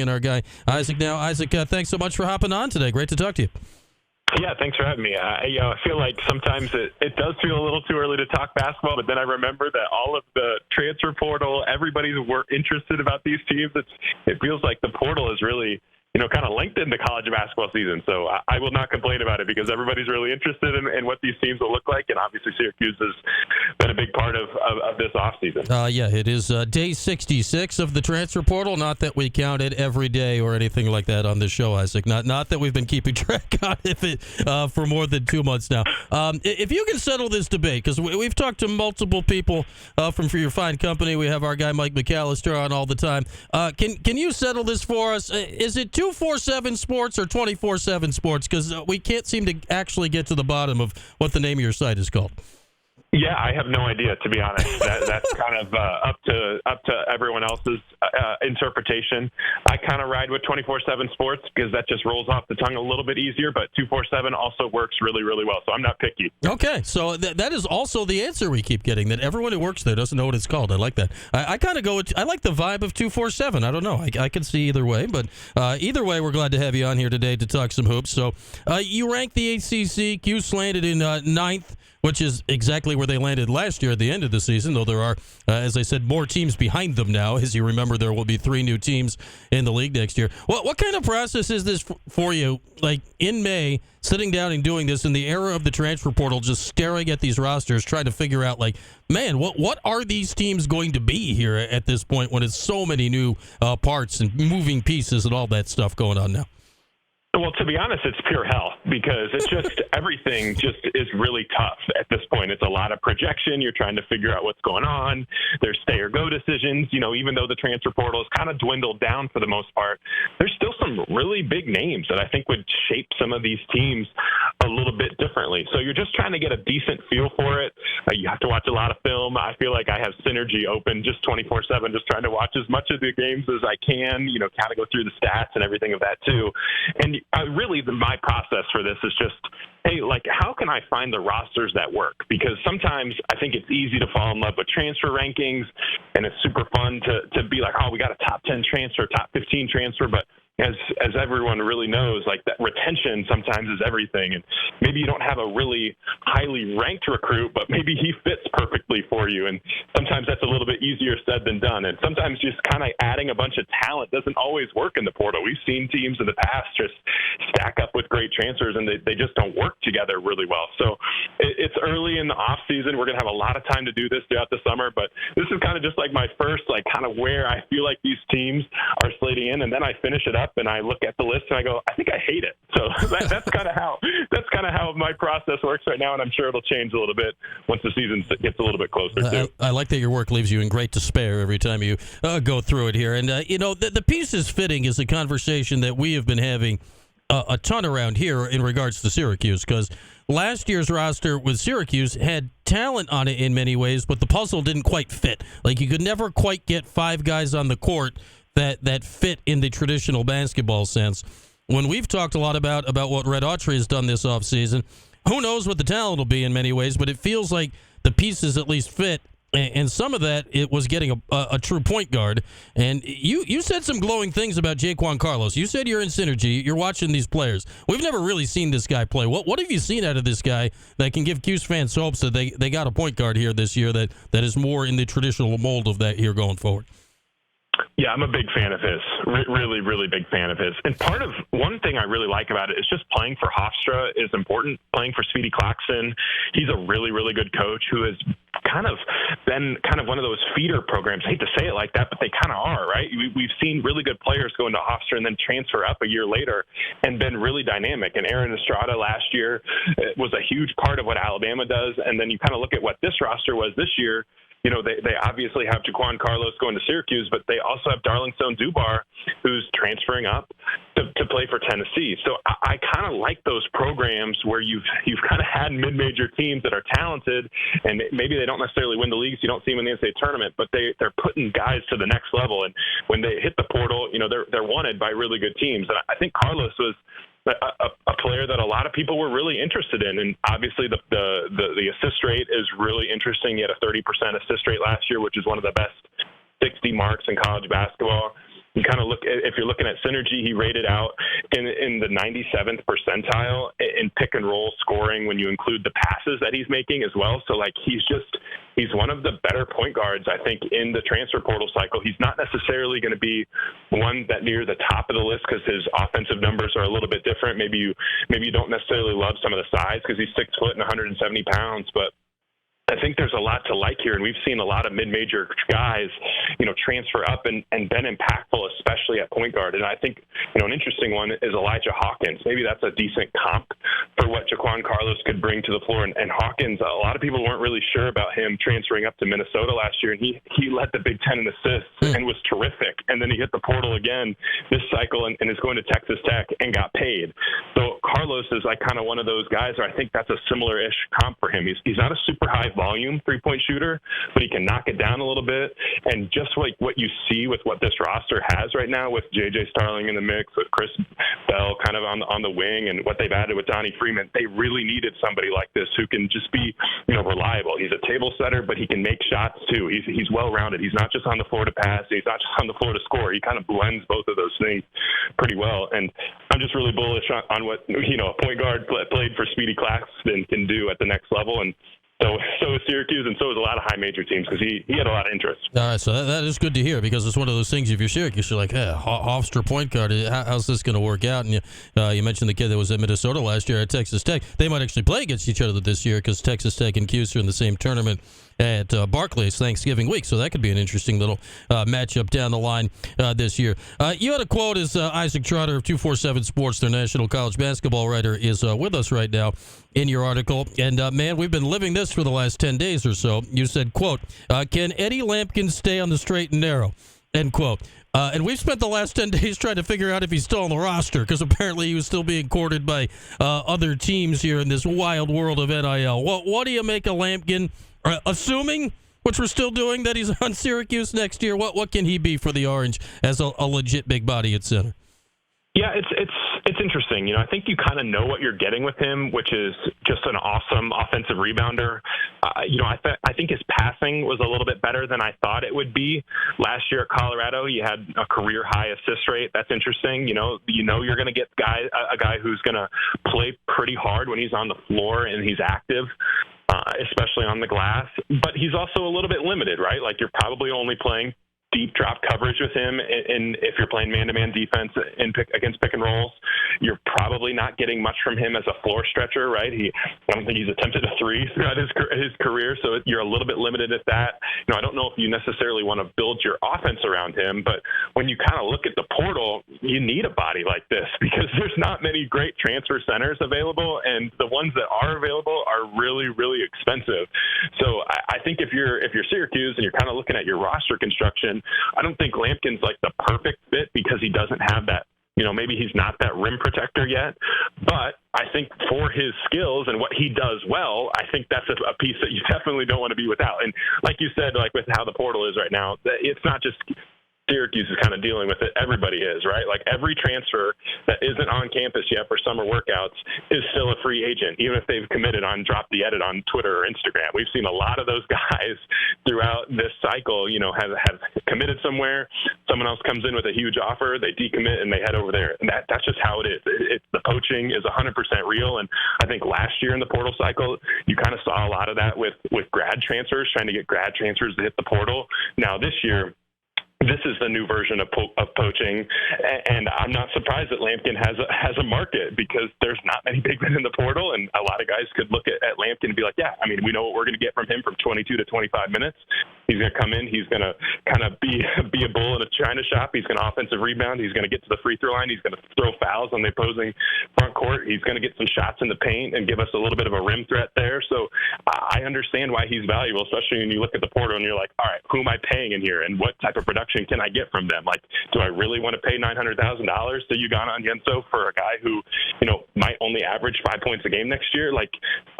and our guy Isaac now. Isaac, thanks so much for hopping on today. Great to talk to you. Yeah, thanks for having me. I feel like sometimes it does feel a little too early to talk basketball, but then I remember that all of the transfer portal, everybody's interested about these teams. It feels like the portal is really, kind of lengthened the college basketball season. So I will not complain about it because everybody's really interested in what these teams will look like. And obviously Syracuse has been a big part of this offseason. Yeah, it is day 66 of the transfer portal. Not that we count it every day or anything like that on this show, Isaac. Not that we've been keeping track of it for more than 2 months now. If you can settle this debate, because we've talked to multiple people from your fine company. We have our guy Mike McAllister on all the time. Can you settle this for us? Is it 247 Sports or 24/7 Sports? Because we can't seem to actually get to the bottom of what the name of your site is called. Yeah, I have no idea, to be honest. That's kind of up to everyone else's interpretation. I kind of ride with 24/7 Sports because that just rolls off the tongue a little bit easier, but 247 also works really, really well, so I'm not picky. Okay, so that is also the answer we keep getting, that everyone who works there doesn't know what it's called. I like that. I kind of go with, I like the vibe of 247. I don't know. I can see either way, but either way, we're glad to have you on here today to talk some hoops. So you rank the ACC. Cuse landed in ninth, which is exactly where they landed last year at the end of the season, though there are, as I said, more teams behind them now. As you remember, there will be 3 new teams in the league next year. What kind of process is this for you, like in May, sitting down and doing this in the era of the transfer portal, just staring at these rosters, trying to figure out, like, man, what are these teams going to be here at this point when it's so many new parts and moving pieces and all that stuff going on now? Well, to be honest, it's pure hell because it's just everything just is really tough at this point. It's a lot of projection. You're trying to figure out what's going on. There's stay or go decisions. Even though the transfer portal has kind of dwindled down for the most part, there's still some really big names that I think would shape some of these teams a little bit differently. So you're just trying to get a decent feel for it. You have to watch a lot of film. I feel like I have Synergy open just 24/7, just trying to watch as much of the games as I can, kind of go through the stats and everything of that too. And my process for this is just, hey, how can I find the rosters that work? Because sometimes I think it's easy to fall in love with transfer rankings, and it's super fun to be like, oh, we got a top 10 transfer, top 15 transfer, but as everyone really knows, that retention sometimes is everything. And maybe you don't have a really highly ranked recruit, but maybe he fits perfectly for you. And sometimes that's a little bit easier said than done. And sometimes just kind of adding a bunch of talent doesn't always work in the portal. We've seen teams in the past just stack up with great transfers, and they just don't work together really well. So it's early in the off season. We're going to have a lot of time to do this throughout the summer, but this is kind of just like my first, kind of where I feel like these teams are slating in, and then I finish it up and I look at the list and I go, I think I hate it. So that's kind of how my process works right now, and I'm sure it'll change a little bit once the season gets a little bit closer too. I like that your work leaves you in great despair every time you go through it here. And the pieces fitting is a conversation that we have been having a ton around here in regards to Syracuse, because last year's roster with Syracuse had talent on it in many ways, but the puzzle didn't quite fit. Like, you could never quite get 5 guys on the court that fit in the traditional basketball sense. When we've talked a lot about what Red Autry has done this offseason, who knows what the talent will be in many ways, but it feels like the pieces at least fit. And some of that, it was getting a true point guard. And you said some glowing things about Jaquan Carlos. You said you're in Synergy. You're watching these players. We've never really seen this guy play. What have you seen out of this guy that can give Cuse fans hopes that they got a point guard here this year that is more in the traditional mold of that here going forward? Yeah, I'm a big fan of his. Really, really big fan of his. And one thing I really like about it is just playing for Hofstra is important. Playing for Speedy Claxton, he's a really, really good coach who has kind of been one of those feeder programs. I hate to say it like that, but they kind of are, right? We've seen really good players go into Hofstra and then transfer up a year later and been really dynamic. And Aaron Estrada last year was a huge part of what Alabama does. And then you kind of look at what this roster was this year. They obviously have Jaquan Carlos going to Syracuse, but they also have Darling Stone Dubar, who's transferring up to play for Tennessee. So I kind of like those programs where you've kind of had mid-major teams that are talented, and maybe they don't necessarily win the leagues. You don't see them in the NCAA tournament, but they're putting guys to the next level. And when they hit the portal, they're wanted by really good teams. And I think Carlos was a player that a lot of people were really interested in. And obviously the assist rate is really interesting. He had a 30% assist rate last year, which is one of the best 60 marks in college basketball. You kind of look if you're looking at synergy, he rated out in the 97th percentile in pick and roll scoring when you include the passes that he's making as well. So like he's one of the better point guards, I think, in the transfer portal cycle. He's not necessarily going to be one that near the top of the list because his offensive numbers are a little bit different. Maybe you don't necessarily love some of the size because he's 6 foot and 170 pounds, but I think there's a lot to like here, and we've seen a lot of mid-major guys, transfer up and been impactful, especially at point guard. And I think, an interesting one is Elijah Hawkins. Maybe that's a decent comp for what Jaquan Carlos could bring to the floor. And Hawkins, a lot of people weren't really sure about him transferring up to Minnesota last year, and he led the Big Ten in assists and was terrific. And then he hit the portal again this cycle and is going to Texas Tech and got paid. So Carlos is like kind of one of those guys where I think that's a similar-ish comp for him. He's not a super high volume three-point shooter, but he can knock it down a little bit. And just like what you see with what this roster has right now, with J.J. Starling in the mix, with Chris Bell kind of on the wing, and what they've added with Donnie Freeman, they really needed somebody like this who can just be reliable. He's a table setter, but he can make shots too. He's well-rounded. He's not just on the floor to pass. He's not just on the floor to score. He kind of blends both of those things pretty well. And I'm just really bullish on what a point guard played for Speedy Claxton can do at the next level. And so is Syracuse, and so is a lot of high major teams because he had a lot of interest. All right, so that is good to hear because it's one of those things. If you're Syracuse, you're like, Hofstra point guard. How's this going to work out? And you mentioned the kid that was at Minnesota last year at Texas Tech. They might actually play against each other this year because Texas Tech and Cuse are in the same tournament at Barclays Thanksgiving week, so that could be an interesting little matchup down the line this year. You had a quote as Isaac Trotter of 247 Sports, their national college basketball writer, is with us right now in your article. And, man, we've been living this for the last 10 days or so. You said, quote, can Eddie Lampkin stay on the straight and narrow, end quote. And we've spent the last 10 days trying to figure out if he's still on the roster because apparently he was still being courted by other teams here in this wild world of NIL. What do you make of Lampkin? Assuming, which we're still doing, that he's on Syracuse next year, what can he be for the Orange as a legit big body at center? Yeah, it's interesting. I think you kind of know what you're getting with him, which is just an awesome offensive rebounder. I think his passing was a little bit better than I thought it would be. Last year at Colorado, he had a career high assist rate. That's interesting. You're going to get a guy who's going to play pretty hard when he's on the floor and he's active. Especially on the glass, but he's also a little bit limited, right? Like you're probably only playing deep drop coverage with him, and if you're playing man-to-man defense against pick and rolls, you're probably not getting much from him as a floor stretcher, right? I don't think he's attempted a three throughout his career, so you're a little bit limited at that. I don't know if you necessarily want to build your offense around him, but when you kind of look at the portal, you need a body like this because there's not many great transfer centers available, and the ones that are available are really, really expensive. So I think if you're Syracuse and you're kind of looking at your roster construction, I don't think Lampkin's like the perfect fit because he doesn't have that, maybe he's not that rim protector yet. But I think for his skills and what he does well, I think that's a piece that you definitely don't want to be without. And like you said, like with how the portal is right now, it's not just Syracuse is kind of dealing with it. Everybody is, right? Like every transfer that isn't on campus yet for summer workouts is still a free agent, even if they've committed on Drop the Edit on Twitter or Instagram. We've seen a lot of those guys throughout this cycle, have committed somewhere. Someone else comes in with a huge offer, they decommit, and they head over there. And that's just how it is. The poaching is 100% real. And I think last year in the portal cycle, you kind of saw a lot of that with grad transfers, trying to get grad transfers to hit the portal. Now this year, this is the new version of poaching, and I'm not surprised that Lampkin has a market because there's not many big men in the portal, and a lot of guys could look at Lampkin and be like, yeah, I mean, we know what we're going to get from him from 22 to 25 minutes. He's going to come in, he's going to kind of be a bull in a china shop. He's going to offensive rebound. He's going to get to the free throw line. He's going to throw fouls on the opposing front court. He's going to get some shots in the paint and give us a little bit of a rim threat there. So I understand why he's valuable, especially when you look at the portal and you're like, all right, who am I paying in here, and what type of production can I get from them? Like, do I really want to pay $900,000 to Ugana Onyenso for a guy who, might only average 5 points a game next year? Like,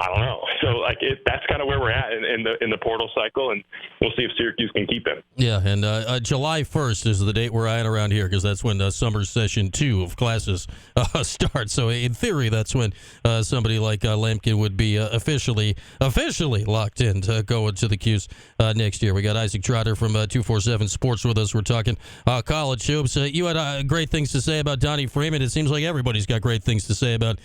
I don't know. So, that's kind of where we're at in the portal cycle, and we'll see if Syracuse can keep him. Yeah, and July 1st is the date we're at around here because that's when summer session 2 of classes starts. So, in theory, that's when somebody like Lampkin would be officially locked in to go into the Q's next year. We got Isaac Trotter from 247 Sports with with us. We're talking college hoops. You had great things to say about Donnie Freeman. It seems like everybody's got great things to say about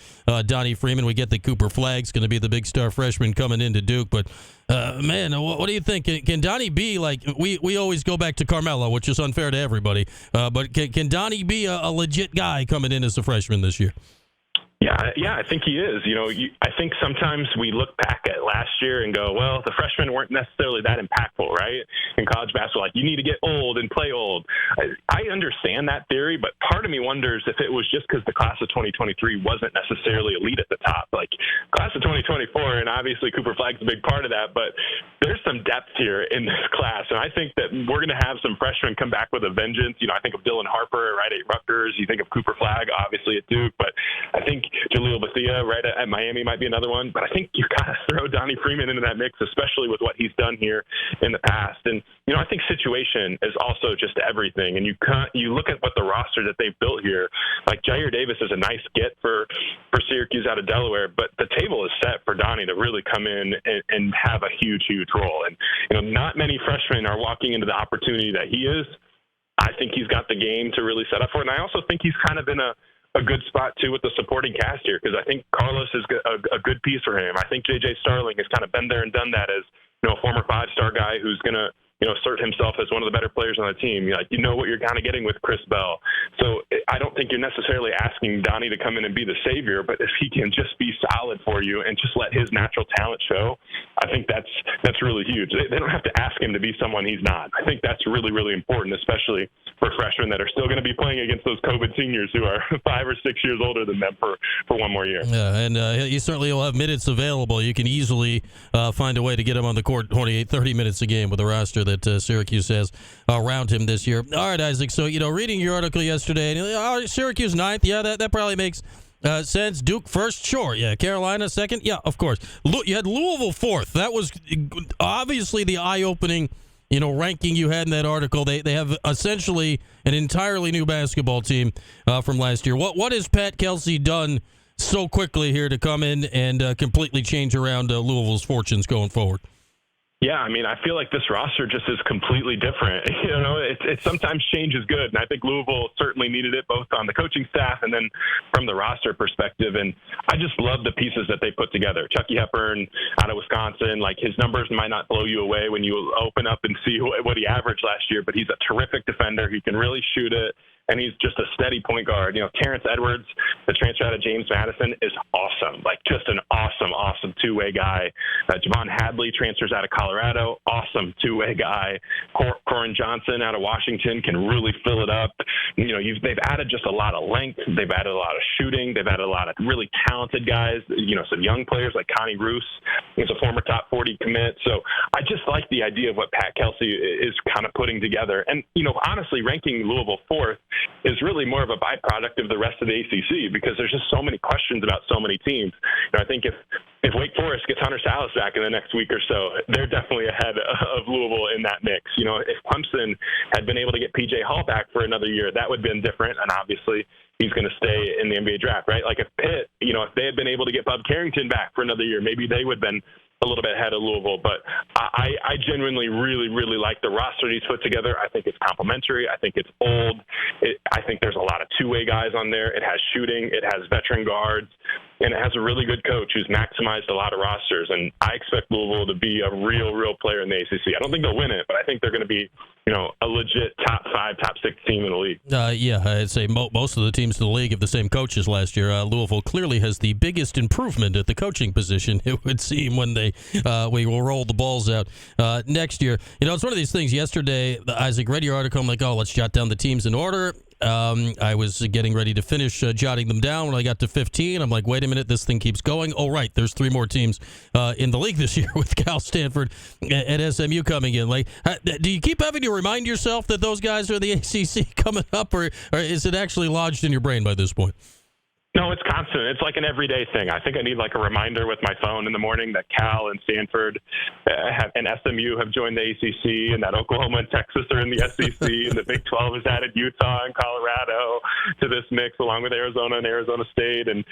Donnie Freeman. We get that Cooper Flagg's going to be the big star freshman coming into Duke. But, man, what do you think? Can Donnie be like we always go back to Carmelo, which is unfair to everybody. But can Donnie be a legit guy coming in as a freshman this year? Yeah, I think he is. I think sometimes we look back at last year and go, well, the freshmen weren't necessarily that impactful, right? In college basketball, like, you need to get old and play old. I understand that theory, but part of me wonders if it was just because the class of 2023 wasn't necessarily elite at the top. Like, class of 2024, and obviously Cooper Flagg's a big part of that, but there's some depth here in this class, and I think that we're going to have some freshmen come back with a vengeance. I think of Dylan Harper, right, at Rutgers. You think of Cooper Flagg, obviously, at Duke, but I think Jaleel Bethia, right, at Miami might be another one. But I think you got to throw Donnie Freeman into that mix, especially with what he's done here in the past. And, I think situation is also just everything. And you look at what the roster that they've built here, like Jair Davis is a nice get for Syracuse out of Delaware, but the table is set for Donnie to really come in and have a huge, huge role. And, not many freshmen are walking into the opportunity that he is. I think he's got the game to really set up for it. And I also think he's kind of in a good spot, too, with the supporting cast here, because I think Carlos is a good piece for him. I think J.J. Starling has kind of been there and done that as, a former five-star guy who's going to, assert himself as one of the better players on the team. You know what you're kind of getting with Chris Bell. So I don't think you're necessarily asking Donnie to come in and be the savior, but if he can just be solid for you and just let his natural talent show, I think that's really huge. They don't have to ask him to be someone he's not. I think that's really, really important, especially for freshmen that are still going to be playing against those COVID seniors who are 5 or 6 years older than them for one more year. Yeah, and you certainly will have minutes available. You can easily find a way to get him on the court 28, 30 minutes a game with the roster that Syracuse has around him this year. All right, Isaac, so, reading your article yesterday, Syracuse 9th, yeah, that probably makes sense. Duke first, sure. Yeah, Carolina second, yeah, of course. You had Louisville fourth. That was obviously the eye-opening ranking you had in that article. They have essentially an entirely new basketball team from last year. What has Pat Kelsey done so quickly here to come in and completely change around Louisville's fortunes going forward? Yeah, I feel like this roster just is completely different. It sometimes change is good, and I think Louisville certainly needed it, both on the coaching staff and then from the roster perspective. And I just love the pieces that they put together. Chucky Hepburn out of Wisconsin, like, his numbers might not blow you away when you open up and see what he averaged last year, but he's a terrific defender. He can really shoot it, and he's just a steady point guard. Terrence Edwards, the transfer out of James Madison, is awesome. Like, just an awesome two-way guy. Javon Hadley transfers out of Colorado, awesome two-way guy. Corin Johnson out of Washington can really fill it up. They've added just a lot of length. They've added a lot of shooting. They've added a lot of really talented guys. Some young players like Connie Roos. He's a former top 40 commit. So I just like the idea of what Pat Kelsey is kind of putting together. And, honestly, ranking Louisville fourth is really more of a byproduct of the rest of the ACC, because there's just so many questions about so many teams. I think if Wake Forest gets Hunter Salas back in the next week or so, they're definitely ahead of Louisville in that mix. If Clemson had been able to get P.J. Hall back for another year, that would have been different, and obviously he's going to stay in the NBA draft, right? Like, if Pitt, if they had been able to get Bub Carrington back for another year, maybe they would have been a little bit ahead of Louisville. But I genuinely really, really like the roster he's put together. I think it's complementary. I think it's old. I think there's a lot of two-way guys on there. It has shooting. It has veteran guards. And it has a really good coach who's maximized a lot of rosters. And I expect Louisville to be a real player in the ACC. I don't think they'll win it, but I think they're going to be, a legit top 5, top 6 team in the league. Yeah, I'd say most of the teams in the league have the same coaches last year. Louisville clearly has the biggest improvement at the coaching position, it would seem, when we will roll the balls out next year. It's one of these things. Yesterday, Isaac, read your article. I'm like, let's jot down the teams in order. I was getting ready to finish jotting them down when I got to 15. I'm like, wait a minute, this thing keeps going. Oh, right, there's 3 more teams in the league this year with Cal, Stanford, and SMU coming in. Like, do you keep having to remind yourself that those guys are the ACC coming up, or is it actually lodged in your brain by this point? No, it's constant. It's like an everyday thing. I think I need like a reminder with my phone in the morning that Cal and Stanford and SMU have joined the ACC, and that Oklahoma and Texas are in the SEC, and the Big 12 has added Utah and Colorado to this mix, along with Arizona and Arizona State, and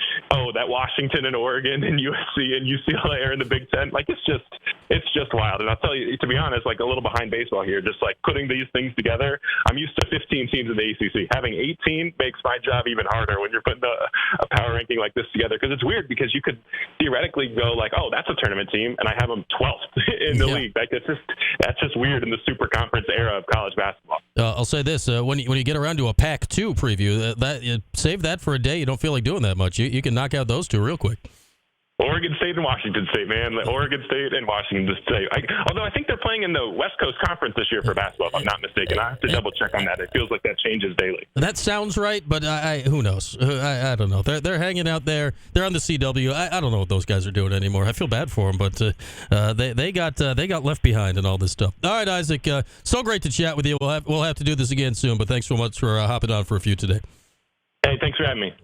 that Washington and Oregon and USC and UCLA are in the Big 10. Like it's just wild. And I'll tell you, to be honest, like a little behind baseball here, just like putting these things together. I'm used to 15 teams in the ACC. Having 18 makes my job even harder when you're putting a power ranking like this together, because it's weird, because you could theoretically go like, oh, that's a tournament team, and I have them 12th in the league. Like that's just weird in the super conference era of college basketball. I'll say this: when you get around to a Pac-2 preview, save that for a day. You don't feel like doing that much. You can knock out those two real quick. Oregon State and Washington State, man. Oregon State and Washington State. Although I think they're playing in the West Coast Conference this year for basketball, if I'm not mistaken. I have to double check on that. It feels like that changes daily. That sounds right, but who knows? I don't know. They're hanging out there. They're on the CW. I don't know what those guys are doing anymore. I feel bad for them, but they got left behind and all this stuff. All right, Isaac. So great to chat with you. We'll have to do this again soon, but thanks so much for hopping on for a few today. Hey, thanks for having me.